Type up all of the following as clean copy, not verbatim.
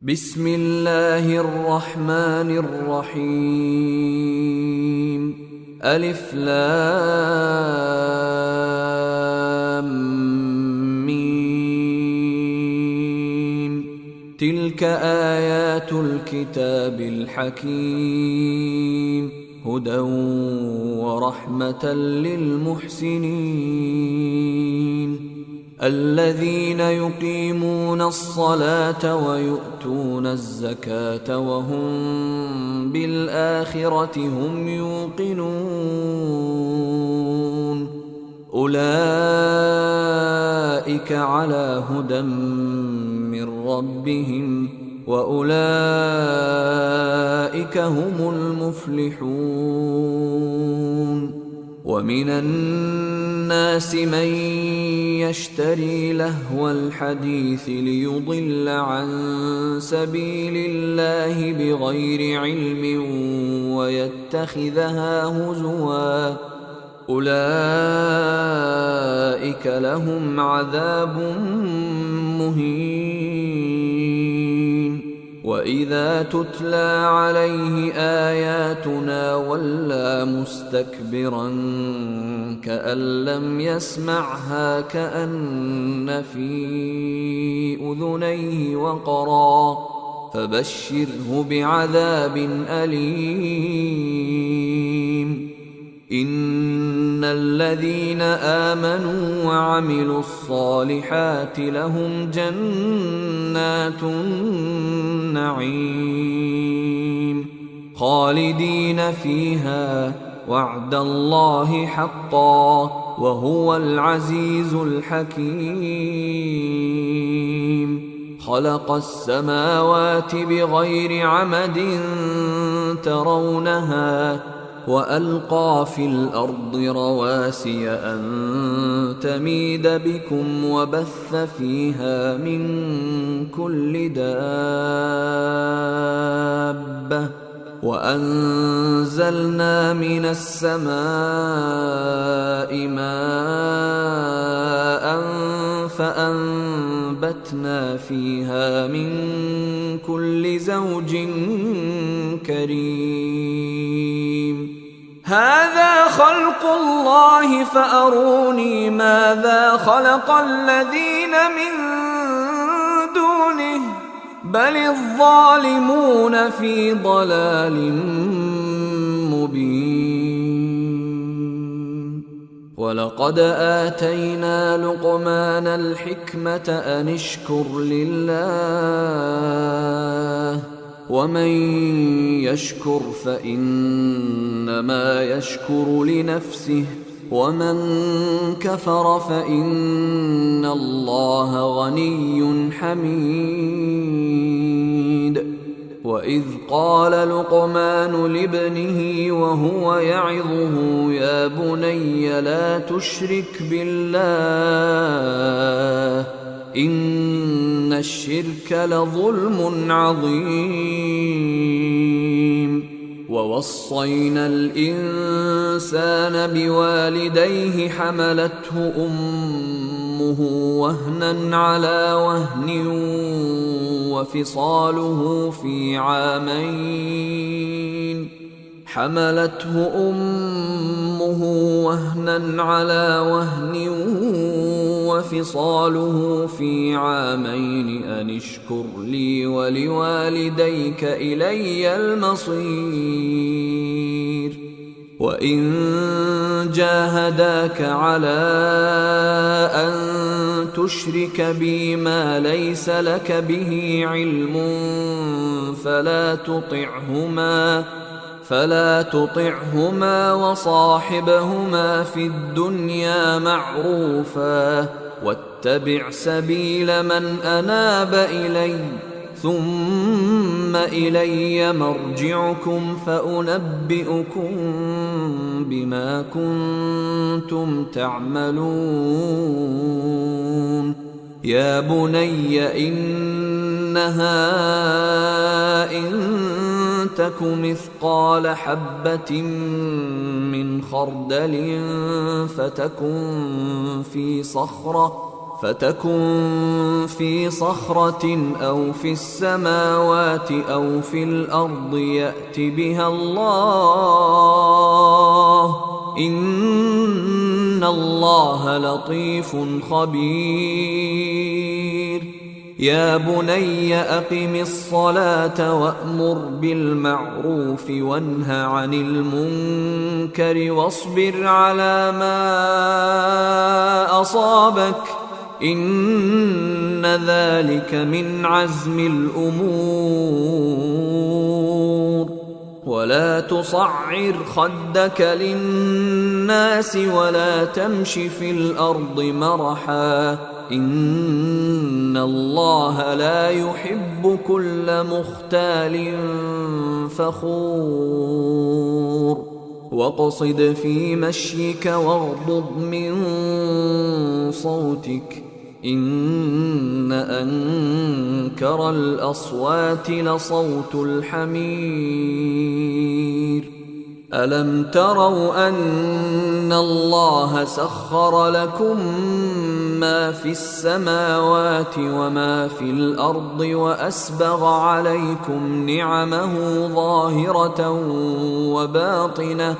بسم الله الرحمن الرحيم. ألف لام ميم. تلك آيات الكتاب الحكيم، هدى ورحمة للمحسنين الذين يقيمون الصلاة ويؤتون الزكاة وهم بالآخرة هم يوقنون. أولئك على هدى من ربهم وأولئك هم المفلحون. ومن الناس من يشتري لهو الحديث ليضل عن سبيل الله بغير علم ويتخذها هزوا، أولئك لهم عذاب مهين. وإذا تتلى عليه آياتنا ولى مستكبرا كأن لم يسمعها كأن في أذنيه وقرا، فبشره بعذاب أليم. إن الذين آمنوا وعملوا الصالحات لهم جنات النعيم خالدين فيها، وعد الله حقا وهو العزيز الحكيم. خلق السماوات بغير عمد ترونها وألقى في الأرض رواسي أن تميد بكم وبث فيها من كل دابة، وأنزلنا من السماء ماء فأنبتنا فيها من كل زوج كريم. هذا خلق الله فأروني ماذا خلق الذين من دونه، بل الظالمون في ضلال مبين. ولقد آتينا لقمان الحكمة أن اشكر لله، ومن يشكر فإنما يشكر لنفسه، ومن كفر فإن الله غني حميد. وإذ قال لقمان لابنه وهو يعظه يا بني لا تشرك بالله إن الشرك لظلم عظيم. ووصينا الإنسان بوالديه حملته أمه وهنا على وهن وفصاله في عامين، حملته أمه وهنا على وهن وفصاله في عامين أن اشكر لي ولوالديك إلي المصير. وإن جاهداك على أن تشرك بي ما ليس لك به علم فلا تطعهما وصاحبهما في الدنيا معروفا، واتبع سبيل من أناب إلي، ثم إلي مرجعكم فأنبئكم بما كنتم تعملون. يا بني إنها إن تك مثقال حبة من خردل فتكن في صخرة فتكن في صخرة أو في السماوات أو في الأرض يأت بها الله، إن الله لطيف خبير. يا بني أقم الصلاة وأمر بالمعروف وانه عن المنكر واصبر على ما أصابك، إن ذلك من عزم الأمور. ولا تصعر خدك للناس ولا تمش في الأرض مرحا، إن الله لا يحب كل مختال فخور. واقصد في مشيك واغضض من صوتك، إن أنكر الأصوات لصوت الحمير. ألم تروا أن الله سخر لكم ما في السماوات وما في الأرض وأسبغ عليكم نعمه ظاهرة وباطنة،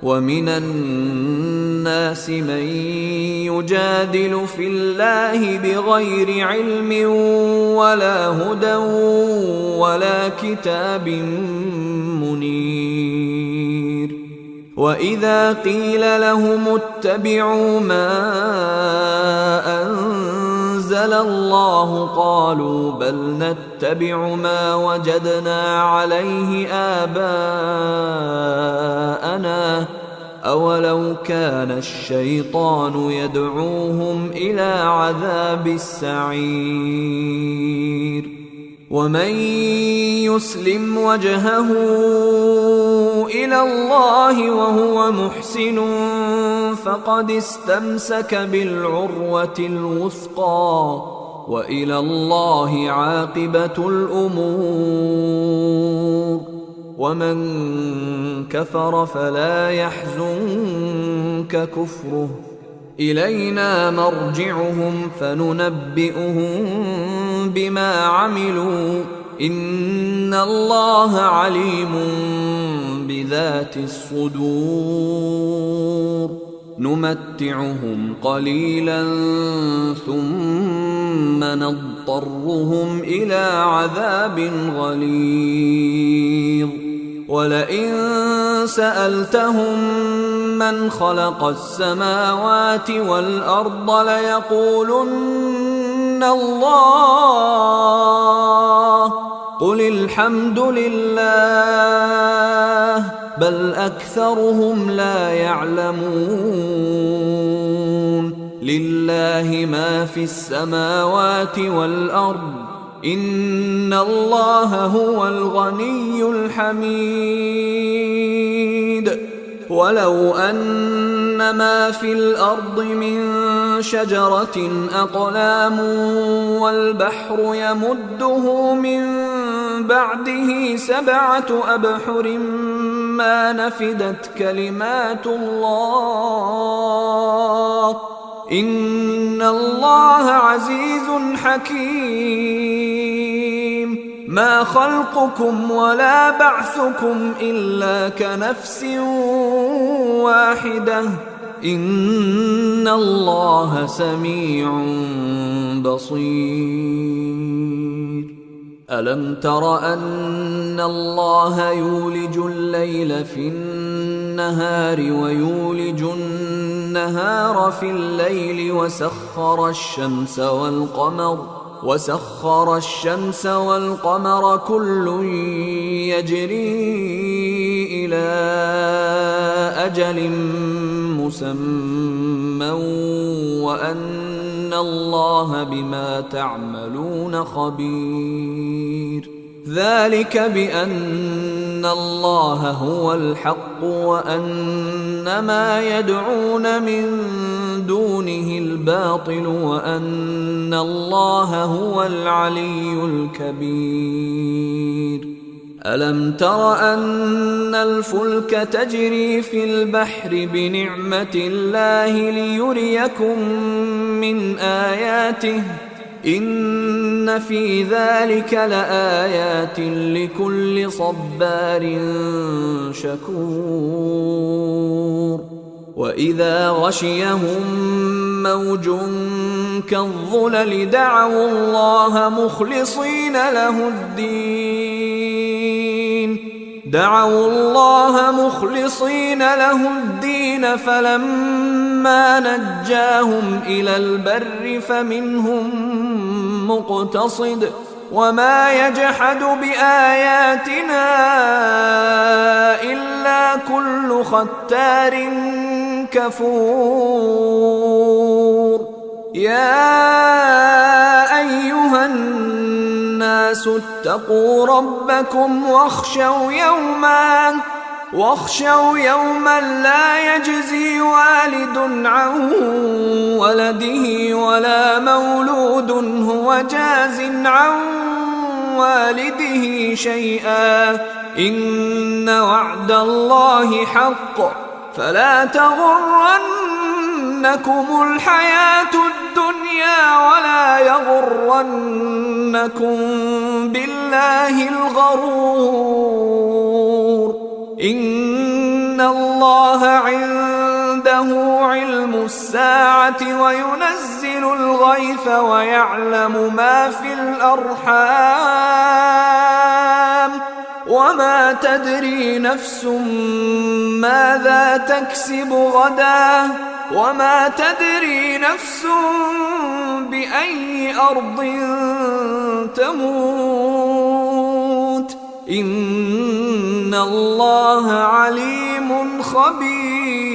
ومن الناس من يجادل في الله بغير علم ولا هدى ولا كتاب منير. وإذا قيل لهم اتبعوا ما أنزل الله قالوا بل نتبع ما وجدنا عليه آباءنا، أولو كان الشيطان يدعوهم إلى عذاب السعير. ومن يسلم وجهه إلى الله وهو محسن فقد استمسك بالعروة الوثقى، وإلى الله عاقبة الأمور. ومن كفر فلا يحزنك كفره، إلينا مرجعهم فننبئهم بما عملوا، إن الله عليم بذات الصدور. نمتعهم قليلا ثم نضطرهم إلى عذاب غليظ. ولئن سألتهم من خلق السماوات والأرض ليقولن الله، قل الحمد لله، بل أكثرهم لا يعلمون. لله ما في السماوات والأرض، إن الله هو الغني الحميد. ولو أن ما في الأرض من شجرة أقلام والبحر يمده من بعده 7 أبحر ما نفدت كلمات الله، إن الله عزيز حكيم. ما خلقكم ولا بعثكم إلا كنفس واحدة، إن الله سميع بصير. ألم تر أن الله يولج الليل في النهار ويولج النهار في الليل وسخر الشمس والقمر كل يجري إلى أجل مسمى وأن الله بما تعملون خبير. ذلك بأن الله هو الحق وأن ما يدعون من دونه الباطل وأن الله هو العلي الكبير. ألم تر أن الفلك تجري في البحر بنعمة الله ليريكم من آياته إن في ذلك لآيات لكل صبار شكور وإذا غشيهم موج كالظلل دعوا الله مخلصين له الدين فلما نجاهم إلى البر فمنهم مقتصد وما يجحد بآياتنا إلا كل ختار كفور يا أيها الناس اتقوا ربكم واخشوا يوما لا يجزي والد عن ولده ولا مولود هو جاز عن والده شيئا إن وعد الله حق فلا تغرنكم الحياة الدنيا ولا يغرنكم بالله الغرور إن الله عنده علم الساعة وينزل الغيث ويعلم ما في الأرحام وما تدري نفس ماذا تكسب غدا وما تدري نفس بأي أرض تموت إن الله عليم خبير.